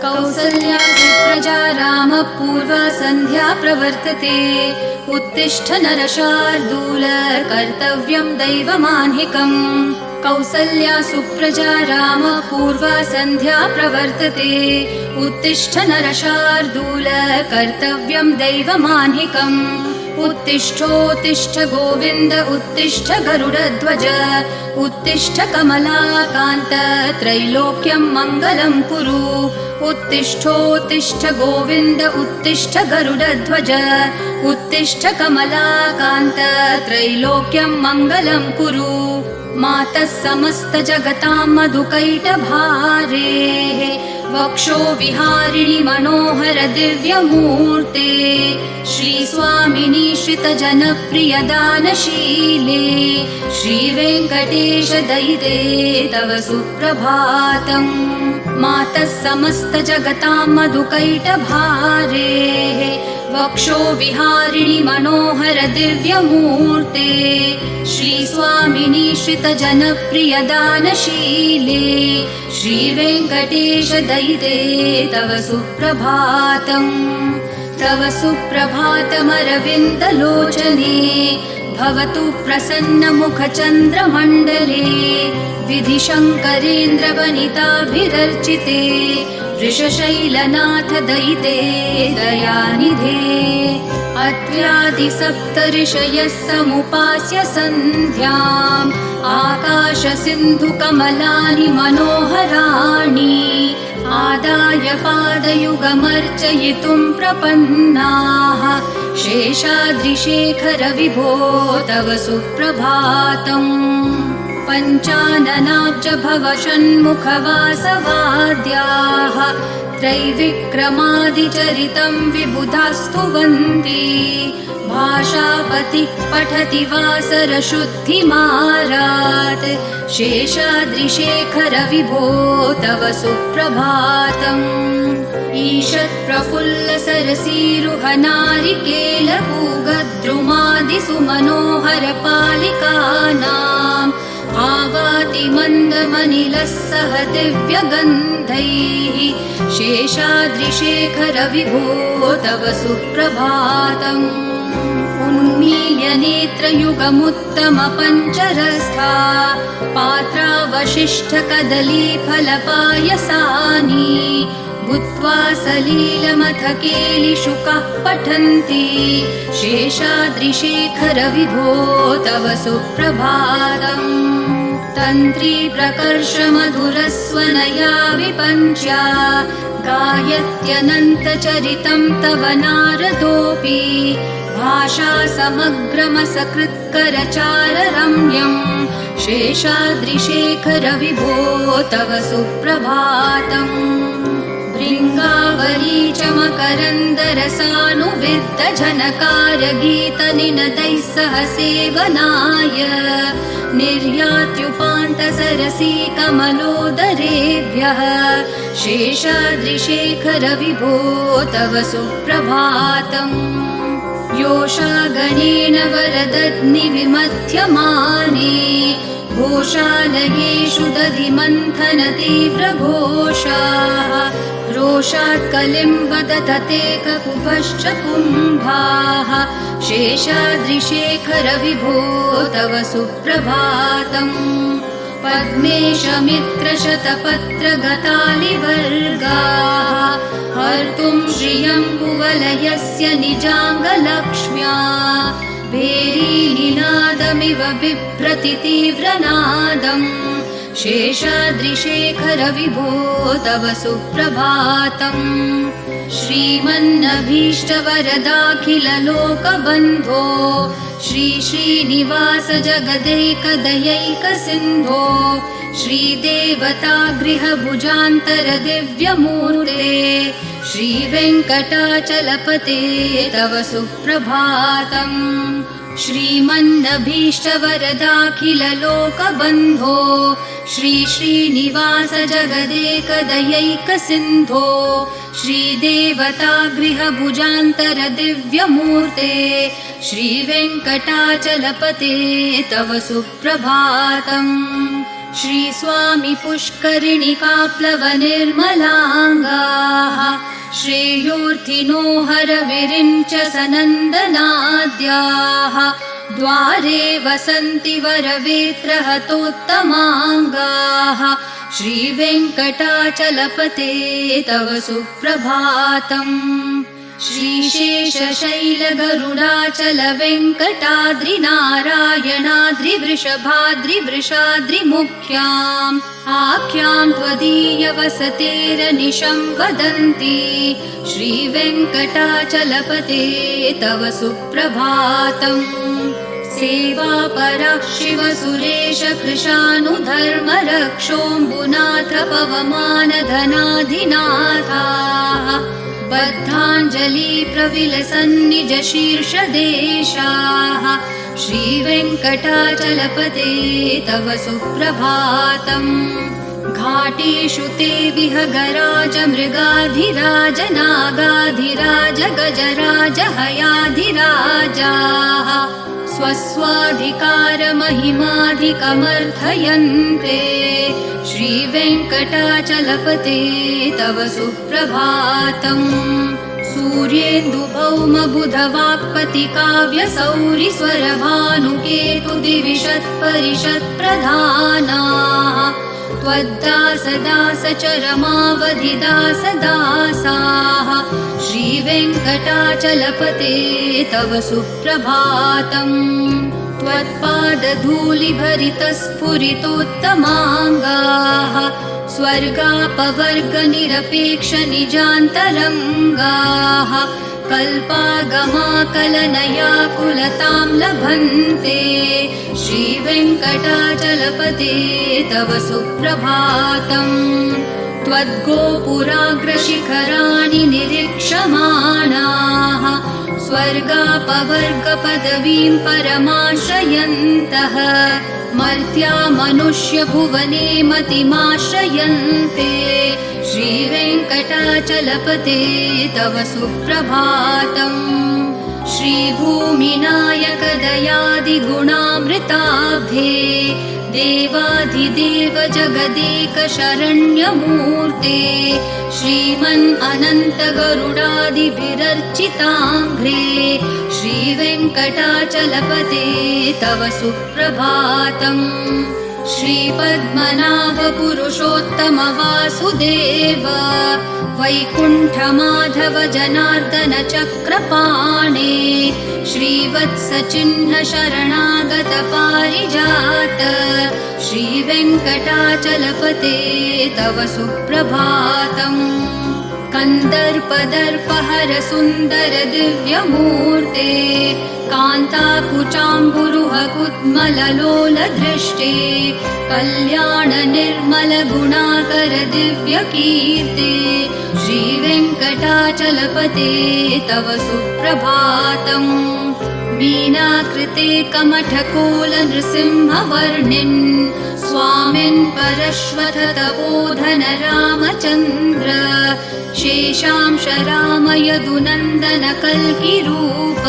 कौसल्या सुप्रजा रामपूर्वा सन्ध्या प्रवर्तते। उत्तिष्ठ नरशार्दूल कर्तव्यं दैवमान्हिकम्। कौसल्या सुप्रजा रामपूर्वा सन्ध्या प्रवर्तते। उत्तिष्ठ नरशार्दूल कर्तव्यं दैवमान्हिकम्। उत्तिष्ठोत्तिष्ठ गोविन्द उत्तिष्ठ गरुडध्वज। उत्तिष्ठ कमलाकान्त त्रैलोक्यं मङ्गलं कुरु। उत्तिष्ठोत्तिष्ठ गोविन्द उत्तिष्ठ गरुडध्वज। उत्तिष्ठ कमलाकान्त त्रैलोक्यं मङ्गलं कुरु। मातः समस्त जगतां मधुकैटभारेः वक्षो विहारिणि मनोहर दिव्यमूर्ते। श्रीस्वामिनि श्रितजनप्रिय दानशीले श्रीवेङ्कटेश दयिते तव सुप्रभातम्। मातः समस्त जगतां मधुकैटभारेः वक्षो विहारिणि मनोहर दिव्यमूर्ते। श्रीस्वामिनि श्रितजनप्रिय दानशीले श्रीवेङ्कटेश दयिते तव सुप्रभातम्। तव सुप्रभातमरविन्दलोचने भवतु प्रसन्नमुखचन्द्रमण्डले। विधिशङ्करेन्द्रवनिताभिरर्चिते वृषशैलनाथ दयिते दयानिधे। अत्र्यादिसप्तऋषयः समुपास्य सन्ध्याम् आकाशसिन्धुकमलानि मनोहराणि आदाय पादयुगमर्चयितुं प्रपन्नाः। शेषाद्रिशेखर विभो तव सुप्रभातम्। पञ्चाननाब्ज भव षण्मुखवासवाद्याः त्रैविक्रमादिचरितं विबुधास्तुवन्ति। भाषापतिः पठति वासरशुद्धिमारात्। शेषाद्रिशेखर विभो तव सुप्रभातम्। ईषत्प्रफुल्लसरसीरुहनारिकेलपूगद्रुमादिसुमनोहर पालिकानाम् आवाति मन्दमनिलः सह दिव्यगन्धैः। शेषाद्रिशेखर विभो तव सुप्रभातम्। उन्मील्य नेत्रयुगमुत्तमपञ्चरस्था पात्रावशिष्टकदलीफलपायसानि भूत्वा सलीलमथ केलिशुकाः पठन्ति। शेषाद्रिशेखर विभो तव सुप्रभातम्। तन्त्री प्रकर्ष मधुरस्वनया विपञ्च्या गायत्यनन्तचरितं तव नारदोऽपि। भाषा समग्रमसकृत्करचाररम्यम्। शेषाद्रिशेखर विभो तव सुप्रभातम्। भृङ्गावली च मकरन्दरसानुविद्धजनकारगीतनिनदैः सह सेवनाय निर्यात्युपान्तसरसी कमलोदरेभ्यः। शेषाद्रिशेखर विभो तव सुप्रभातम्। योषागणेन वरदग्निविमथ्यमाने घोषालयेषु दधिमन्थनतीव्रघोषाः। रोषात् कलिं वदधते ककुभश्च कुम्भाः। शेषाद्रिशेखर विभो तव सुप्रभातम्। पद्मेशमित्रशतपत्रगतालिवर्गाः हर्तुं श्रियं कुवलयस्य निजाङ्गलक्ष्म्या। भेरीनिनादमिव बिभ्रति तीव्रनादम्। शेषाद्रिशेखर विभो तव सुप्रभातम्। श्रीमन्नभीष्टवरदाखिललोकबन्धो श्री श्रीनिवास जगदैकदयैकसिन्धो श्रीदेवतागृहभुजान्तर दिव्यमूर्ते। श्रीवेङ्कटाचलपते तव सुप्रभातम्। श्रीमन्नभीष्टवरदाखिललोकबन्धो श्री श्रीनिवास जगदेकदयैकसिन्धो श्रीदेवतागृहभुजान्तर दिव्यमूर्ते। श्रीवेङ्कटाचलपते तव सुप्रभातम्। श्रीस्वामी पुष्करिणिकाप्लवनिर्मलाङ्गाः श्रेयोर्थिनो हरविरिञ्च सनन्दनाद्याः द्वारे वसन्ति वरवेत्रहतोत्तमाङ्गाः श्रीवेङ्कटाचलपते तव सुप्रभातम् श्रीशेषशैलगरुडाचलवेङ्कटाद्रिनारायणाद्रिवृषभाद्रिवृषाद्रिमुख्याम् आख्यां त्वदीयवसतेरनिशं वदन्ति श्रीवेङ्कटाचलपते तव सुप्रभातम् सेवापरः शिवसुरेश कृशानुधर्मरक्षोऽम्बुनाथ पवमानधनाधिनाथाः बद्धाञ्जलि प्रविलसन्निज शीर्षदेशाः श्रीवेङ्कटाचलपते तव सुप्रभातम् घाटेषु ते विहगराज मृगाधिराज नागाधिराज गजराज हयाधिराजाः स्वस्वाधिकारमहिमाधिकमर्थयन्ते श्रीवेङ्कटाचलपते तव सुप्रभातम् सूर्येन्दुभौमबुधवाक्पतिकाव्यसौरिस्वरभानुकेतुदिविशत्परिषत्प्रधानाः त्वद्दासदासचरमावधिदासदासाः श्रीवेङ्कटाचलपते तव सुप्रभातम् त्वत्पादधूलिभरितस्फुरितोत्तमाङ्गाः स्वर्गापवर्गनिरपेक्षनिजान्तरङ्गाः कल्पागमाकलनयाकुलतां लभन्ते श्रीवेङ्कटाचलपते तव सुप्रभातम् त्वद्गोपुराग्रशिखराणि निरीक्षमाणाः स्वर्गापवर्गपदवीं परमाश्रयन्तः मर्त्या मनुष्यभुवने मतिमाश्रयन्ते श्रीवेङ्कटाचलपते तव सुप्रभातम् श्रीभूमिनायकदयादिगुणामृताब्धे देवाधिदेव जगदेकशरण्यमूर्ते श्रीमन् अनन्तगरुडादिभिरर्चिताङ्घ्रे श्रीवेङ्कटाचलपते तव सुप्रभातम् श्रीपद्मनाभपुरुषोत्तमवासुदेव वैकुण्ठमाधव जनार्दन चक्रपाणे श्रीवत्सचिह्न शरणागत पारिजात श्रीवेङ्कटाचलपते तव सुप्रभातम् कन्दर्पदर्पहर सुन्दर दिव्यमूर्ते कान्ताकुचाम्बुरुहकुद्मललोलदृष्टे कल्याण निर्मल गुणाकर दिव्यकीर्ते श्रीवेङ्कटाचलपते तव सुप्रभातम् मीनाकृते कमठकोल नृसिंहवर्णिन् स्वामिन् परश्वथ तपोधन रामचन्द्र शेषांश रामयदुनन्दन कल्किरूप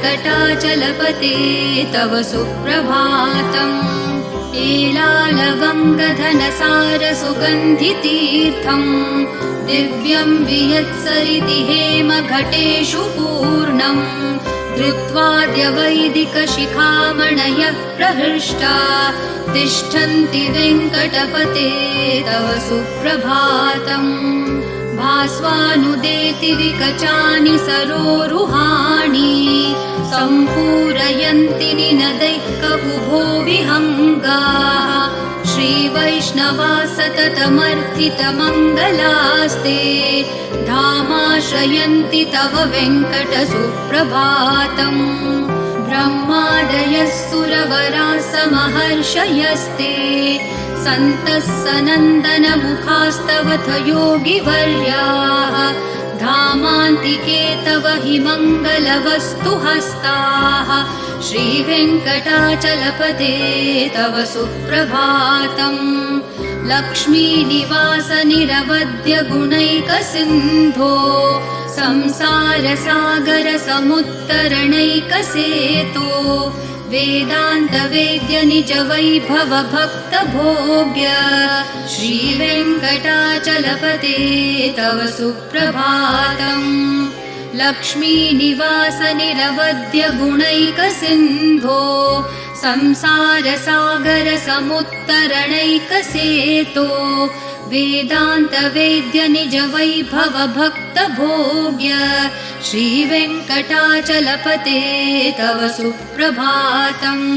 श्रीवेङ्कटाचलपते तव सुप्रभातम् एलालवङ्गधनसार सुगन्धितीर्थम् दिव्यं वियत्सरिति हेमघटेषु पूर्णम् धृत्वाद्यवैदिकशिखामणयः प्रहृष्टा तिष्ठन्ति वेङ्कटपते तव सुप्रभातम् भास्वानुदेति विकचानि सरोरुहाणि सम्पूरयन्ति निनदैः ककुभो विहङ्गाः श्रीवैष्णवा सततमर्थितमङ्गलास्ते धामाश्रयन्ति तव वेङ्कट सुप्रभातम् ब्रह्मादयः सुरवराः समहर्षयस्ते सन्तः सनन्दनमुखास्तवथ योगिवर्याः धामान्तिके तव हि मङ्गलवस्तुहस्ताः श्रीवेङ्कटाचलपते तव सुप्रभातम् लक्ष्मीनिवास निरवद्य गुणैकसिन्धो संसारसागर समुत्तरणैकसेतो वेदान्तवेद्य निज वैभव भक्त भोग्य श्रीवेङ्कटाचलपते तव सुप्रभातम्। लक्ष्मीनिवास निरवध्य गुणैकसिन्धो संसारसागर समुत्तरणैकसेतो वेदान्तवेद्य निज वैभव भक्त भोग्य श्रीवेङ्कटाचलपते तव सुप्रभातम्।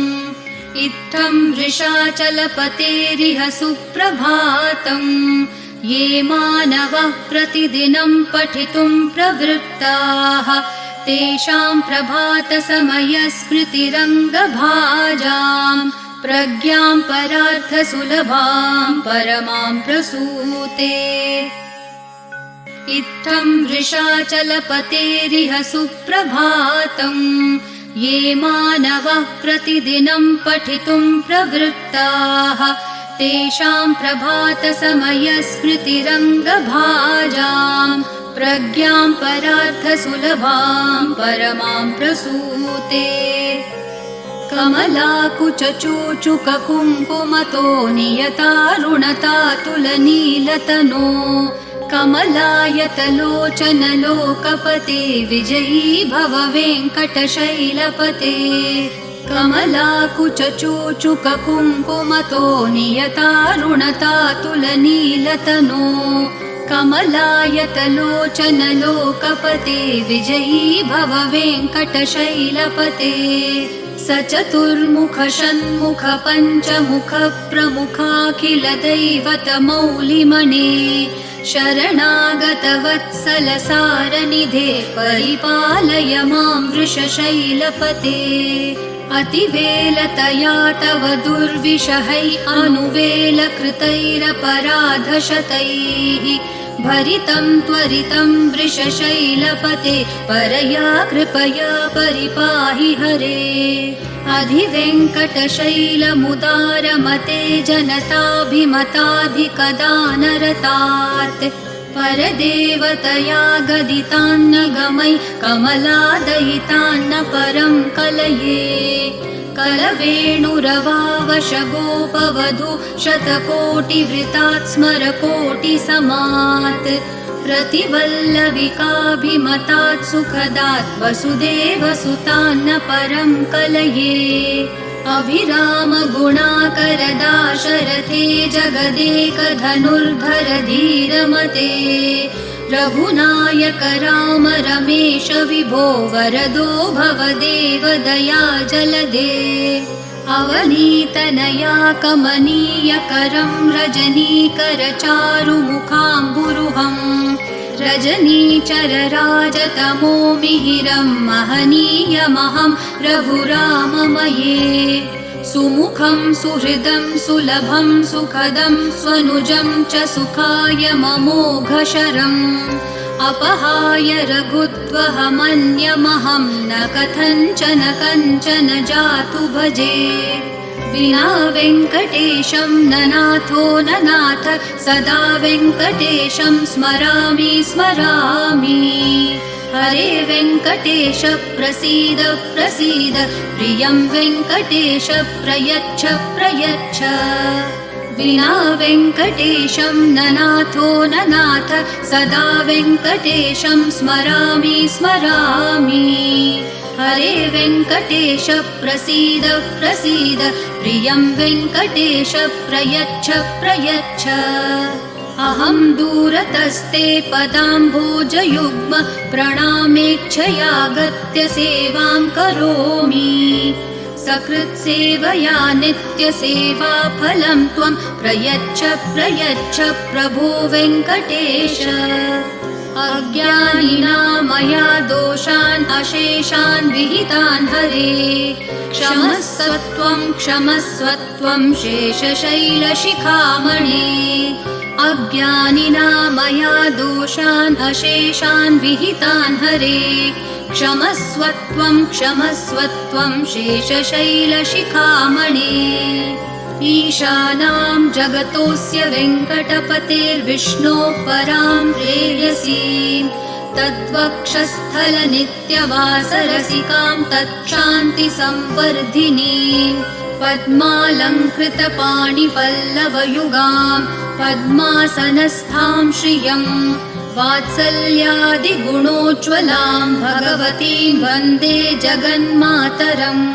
इत्थं वृषाचलपतेरिह सुप्रभातम्। ये मानवः प्रतिदिनं पठितुं प्रवृत्ताः तेषां प्रभातसमयस्मृतिरङ्गभाजां प्रज्ञां परार्थसुलभां परमां प्रसूते। इत्थं वृषाचलपतेरिह सुप्रभातम्। ये मानवः प्रतिदिनं पठितुं प्रवृत्ताः तेषां प्रभातसमयस्मृतिरङ्गभाजां प्रज्ञां परार्थसुलभां परमां प्रसूते। कमलाकुचूचुककुङ्कुमतो नियतारुणतातुलनीलतनो कमलायतलोचनलोकपते विजयी भव वेङ्कटशैलपते। कमलाकुचूचुककुङ्कुमतो नियतारुणतातुलनीलतनो कमलायतलोचनलोकपते विजयी भव वेङ्कटशैलपते। सचतुर्मुख षण्मुख पञ्चमुख प्रमुखाखिल दैवतमौलिमणे शरणागतवत्सल सारनिधे परिपालय मां वृषशैलपते। अतिवेलतया तव दुर्विषहै अनुवेलकृतैरपराधशतैः भरितं त्वरितं वृषशैलपते परया कृपया परिपाहि हरे। अधिवेङ्कटशैलमुदारमते जनताभिमताधिकदानरतात् परदेवतया गदितान्नगमै कमलादयितान्न परं कलये। कलवेणुरवावशगोपवधू शतकोटिवृतात् स्मरकोटिसमात् प्रतिवल्लविकाभिमतात् सुखदात् वसुदेवसुतान्न परं कलये। अभिराम गुणाकर दाशरथे जगदेकधनुर्धर धीरमते रघुनायक राम रमेश विभो वरदो भवदेव दया जलदे। अवनीतनया कमनीयकरं रजनीकर चारुमुखाम्बुरुहं रजनीचरराजतमो मिहिरं महनीयमहं रघुराममये। सुमुखं सुहृदं सुलभं सुखदं स्वनुजं च सुखाय ममोघशरम् अपहाय रघुत्वहमन्यमहं न कथञ्चन कञ्चन जातु भजे। विना वेङ्कटेशं ननाथो ननाथ सदा वेङ्कटेशं स्मरामि स्मरामि। हरे वेङ्कटेश प्रसीद प्रसीद प्रियं वेङ्कटेश प्रयच्छ प्रयच्छ। विना वेङ्कटेशं ननाथो ननाथ सदा वेङ्कटेशं स्मरामि स्मरामि। हरे वेङ्कटेश प्रसीद प्रसीद प्रियं वेङ्कटेश प्रयच्छ प्रयच्छ। अहं दूरतस्ते पदाम्भोजयुग्म प्रणामेच्छयागत्य सेवां करोमि। सकृत्सेवया नित्यसेवाफलं त्वं प्रयच्छ प्रयच्छ प्रभो वेङ्कटेश। अज्ञानिना मया दोषान् अशेषान् विहितान् हरे क्षमस्वत्वं क्षमस्वत्वं शेषशैलशिखामणे। अज्ञानिना मया दोषान् अशेषान् विहितान् हरे क्षमस्वत्वं क्षमस्वत्वं शेषशैलशिखामणे। ईशानां जगतोऽस्य वेङ्कटपतेर्विष्णोः परां प्रेयसीं तद्वक्षस्थलनित्यवासरसिकां तच्छान्तिसंवर्धिनीं पद्मालङ्कृतपाणिपल्लवयुगां पद्मासनस्थां श्रियं वात्सल्यादिगुणोज्ज्वलां भगवतीं वन्दे जगन्मातरम्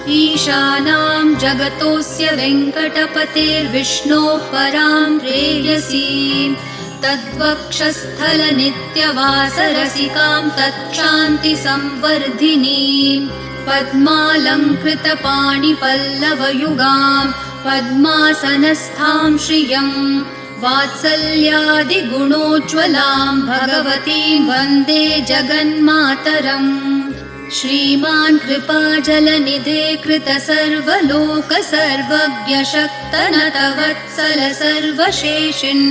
ईशानां जगतोऽस्य वेङ्कटपतेर्विष्णोः परां प्रेयसीं तद्वक्षस्थलनित्यवासरसिकां तच्छान्तिसंवर्धिनीं पद्मालङ्कृतपाणिपल्लवयुगां पद्मासनस्थां श्रियं वात्सल्यादिगुणोज्ज्वलां भगवतीं वन्दे जगन्मातरम् श्रीमान् कृपाजलनिधे कृतसर्वलोकसर्वज्ञशक्तनतवत्सल सर्वशेषिन्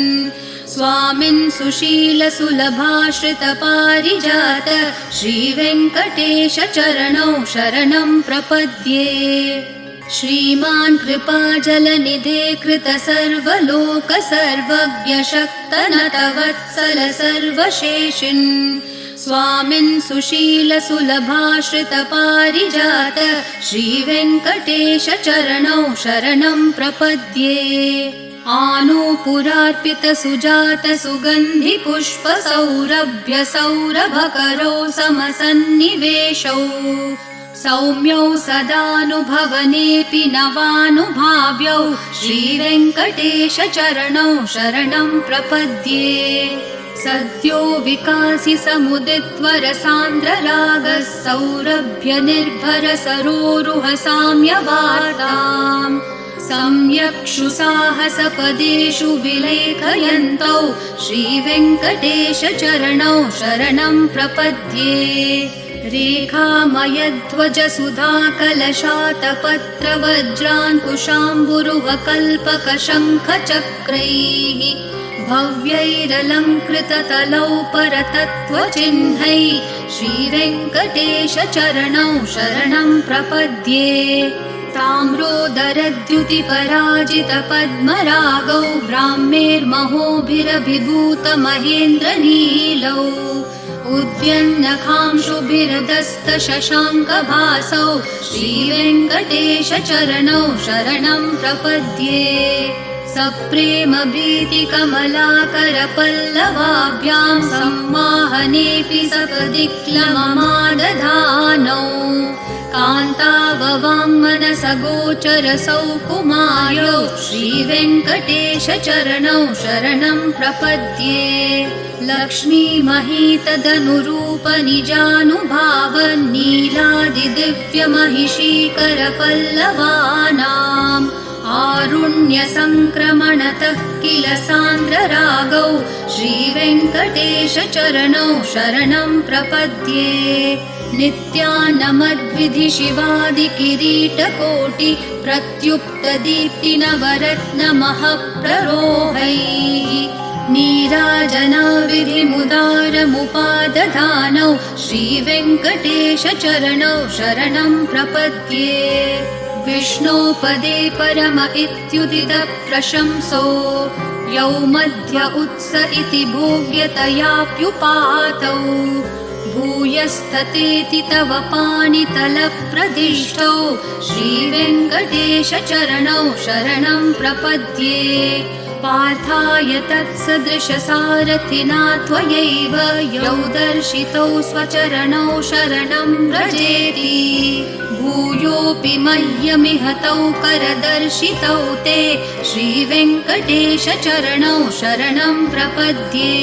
स्वामिन् सुशीलसुलभाश्रितपारिजात श्रीवेङ्कटेशचरणौ शरणं प्रपद्ये श्रीमान् कृपाजलनिधे कृतसर्वलोकसर्वज्ञशक्तनतवत्सल सर्वशेषिन् स्वामिन् सुशीलसुलभाश्रितपारिजात श्रीवेङ्कटेशचरणौ शरणं प्रपद्ये आनूपुरार्पितसुजातसुगन्धिपुष्पसौरभ्यसौरभकरौ समसन्निवेशौ सौम्यौ सदानुभवनेऽपि नवानुभाव्यौ श्रीवेङ्कटेशचरणौ शरणं प्रपद्ये सद्यो विकासि समुदित्वरसान्द्ररागः सौरभ्यनिर्भर सरोरुह साम्यवार्ताम् सम्यक्षु साहसपदेषु विलेखयन्तौ श्रीवेङ्कटेशचरणौ शरणं प्रपद्ये रेखामयध्वजसुधाकलशातपत्रवज्राङ्कुशाम्बुरुहकल्पकशङ्खचक्रैः भव्यैरलङ्कृततलौ परतत्त्वचिह्नैः श्रीवेङ्कटेशचरणौ शरणं प्रपद्ये ताम्रोदरद्युतिपराजितपद्मरागौ ब्राह्मेर्महोभिरभिभूतमहेन्द्रनीलौ उद्यन्नखांशुभिरदस्तशशाङ्कभासौ श्रीवेङ्कटेशचरणौ शरणं प्रपद्ये सप्रेमभीतिकमलाकरपल्लवाभ्यां सम्माहनेऽपि सपदिक्लममादधानौ कान्ताववाङ्मनसगोचरसौ कुमार्यौ श्रीवेङ्कटेशचरणौ शरणं प्रपद्ये लक्ष्मीमहीतदनुरूपनिजानुभावन्नीलादिदिव्यमहिषीकरपल्लवानाम् आरुण्यसङ्क्रमणतः किल सान्द्ररागौ श्रीवेङ्कटेशचरणौ शरणं प्रपद्ये नित्यानमद्विधिशिवादिकिरीटकोटि प्रत्युक्तदीप्तिनवरत्नमःप्ररोहैः नीराजनाविधिमुदारमुपादधानौ श्रीवेङ्कटेशचरणौ शरणं प्रपद्ये विष्णोपदे परम इत्युदितप्रशंसो यौ मध्य उत्स इति भोग्यतयाप्युपातौ भूयस्ततेति तव पाणितलप्रदिष्टौ श्रीवेङ्कटेशचरणौ शरणं प्रपद्ये पार्थाय तत्सदृशसारथिना त्वयैव यौ दर्शितौ स्वचरणौ शरणं व्रजेति भूयोऽपि मह्यमिह तौ करदर्शितौ ते श्रीवेङ्कटेशचरणौ शरणं प्रपद्ये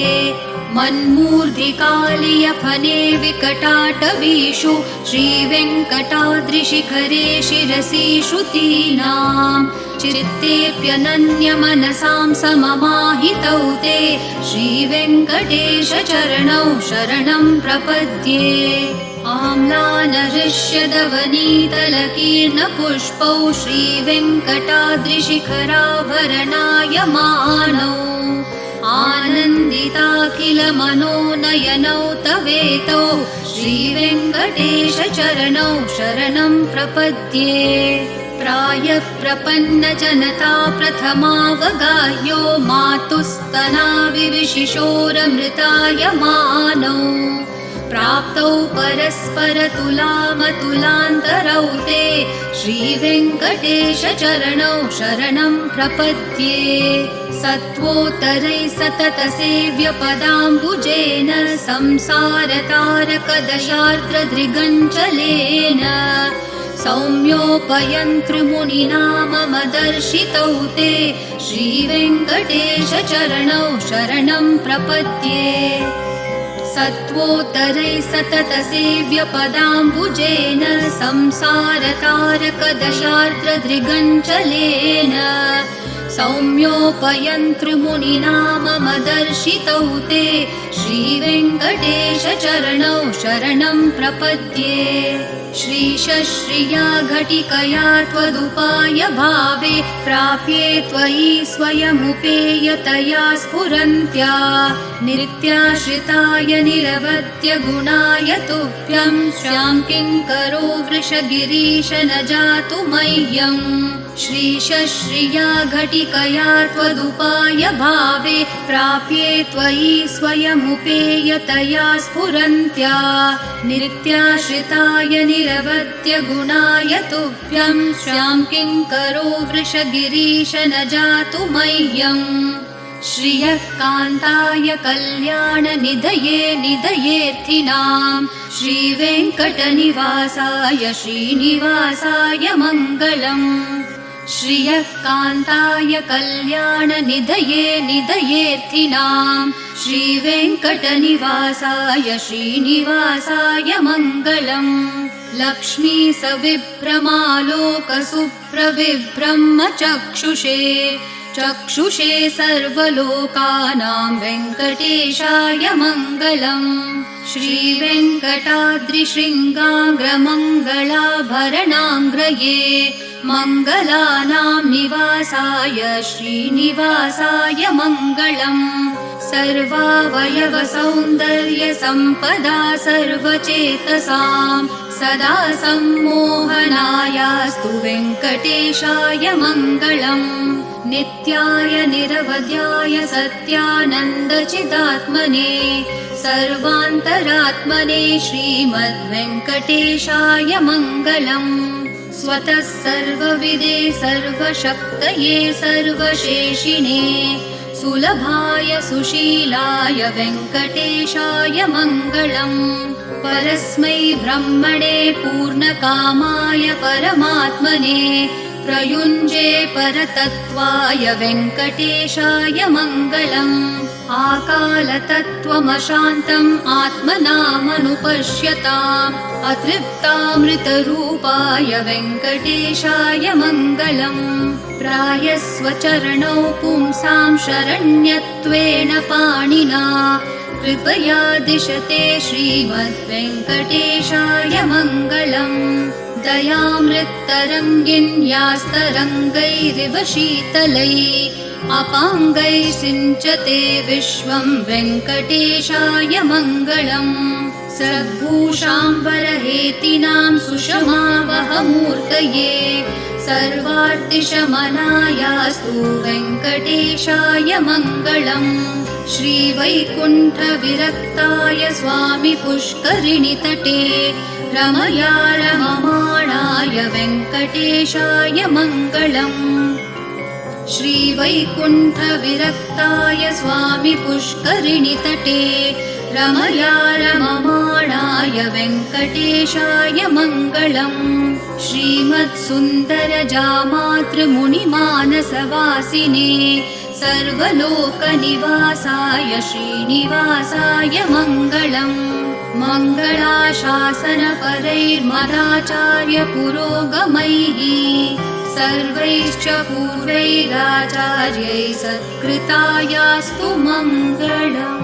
मन्मूर्धिकालियफने विकटाटवीषु श्रीवेङ्कटाद्रिशिखरे शिरसि श्रुतीनां चित्तेऽप्यनन्यमनसां सममाहितौ ते श्रीवेङ्कटेशचरणौ शरणं प्रपद्ये आम्लानहृष्यदवनीतलकीर्णपुष्पौ श्रीवेङ्कटाद्रिशिखराभरणायमानौ आनन्दिताखिलमनोनयनौ तवेतौ श्रीवेङ्कटेशचरणौ शरणं प्रपद्ये प्रायः प्रपन्नजनता प्रथमावगाह्यो मातुस्तनाविलसन्निभाननौ विविशिशोरमृतायमानौ प्राप्तौ परस्परतुलामतुलान्तरौ ते श्रीवेङ्कटेशचरणौ शरणं प्रपद्ये सत्त्वोत्तरैः सततसेव्यपदाम्बुजेन संसारतारकदशार्द्रदृगञ्चलेन सौम्योपयन्तृमुनिना मम दर्शितौ ते श्रीवेङ्कटेशचरणौ शरणं प्रपद्ये सत्त्वोत्तरैः सततसेव्यपदाम्बुजेन संसारतारकदशार्द्रदृगञ्चलेन सौम्योपयन्तृमुनिना मम दर्शितौ ते श्रीवेङ्कटेशचरणौ शरणं प्रपद्ये श्रीशश्रिया घटिकया त्वदुपाय भावे प्राप्ये त्वयि स्वयमुपेयतया स्फुरन्त्या नित्याश्रिताय निरवत्य गुणाय तुभ्यं श्यां किङ्करो वृषगिरीश न जातु मह्यम् श्रीशश्रिया घटिकया त्वदुपाय भावे प्राप्ये त्वयि स्वयमुपेयतया स्फुरन्त्या नित्याश्रिताय निरवत्य गुणाय तुभ्यं श्यां किङ्करो वृषगिरीश न जातु मह्यम् श्रियः कान्ताय कल्याणनिधये निधयेऽर्थिनां श्रीवेङ्कटनिवासाय श्रीनिवासाय मङ्गलम् श्रियः कान्ताय कल्याणनिधये निधयेऽर्थिनां श्रीवेङ्कटनिवासाय श्रीनिवासाय मङ्गलम् लक्ष्मी सविभ्रमालोकसुप्रविभ्रमचक्षुषे चक्षुषे सर्वलोकानां वेङ्कटेशाय मङ्गलम् श्रीवेङ्कटाद्रिशृङ्गाग्रमङ्गलाभरणाङ्ग्रये मङ्गलानां निवासाय श्रीनिवासाय मङ्गलम् सर्वावयवसौन्दर्यसम्पदा सर्वचेतसां सदा सम्मोहनायास्तु वेङ्कटेशाय मङ्गलम् नित्याय निरवध्याय सत्यानन्दचिदात्मने सर्वान्तरात्मने श्रीमद्वेङ्कटेशाय मङ्गलम् स्वतः सर्वविदे सर्वशक्तये सर्वशेषिणे सुलभाय सुशीलाय वेङ्कटेशाय मङ्गलम् परस्मै ब्रह्मणे पूर्णकामाय परमात्मने प्रयुञ्जे परतत्त्वाय वेङ्कटेशाय मङ्गलम् आकालतत्त्वमशान्तम् आत्मनामनुपश्यताम् अतृप्तामृतरूपाय वेङ्कटेशाय मङ्गलम् प्रायस्वचरणौ पुंसां शरण्यत्वेन पाणिना कृपया दिशते श्रीमद्वेङ्कटेशाय मङ्गलम् दयामृत्तरङ्गिन्यास्तरङ्गैरिव शीतलैः अपाङ्गैः सिञ्चते विश्वं वेङ्कटेशाय मङ्गलम् सद्भूषाम्बरहेतिनां सुषमावहमूर्तये सर्वार्तिशमनायास्तु वेङ्कटेशाय मङ्गलम् श्रीवैकुण्ठविरक्ताय स्वामि पुष्करिणीतटे रमया रममाणाय वेङ्कटेशाय मङ्गलम् श्रीवैकुण्ठविरक्ताय स्वामि पुष्करिणीतटे रमया रममाणाय वेङ्कटेशाय मङ्गलम् श्रीमत्सुन्दरजामातृमुनिमानसवासिने सर्वलोकनिवासाय श्रीनिवासाय मङ्गलम् मङ्गलाशासनपरैर्मदाचार्य पुरोगमैः सर्वैश्च पूर्वैराचार्यैः सत्कृतायास्तु मङ्गलम्।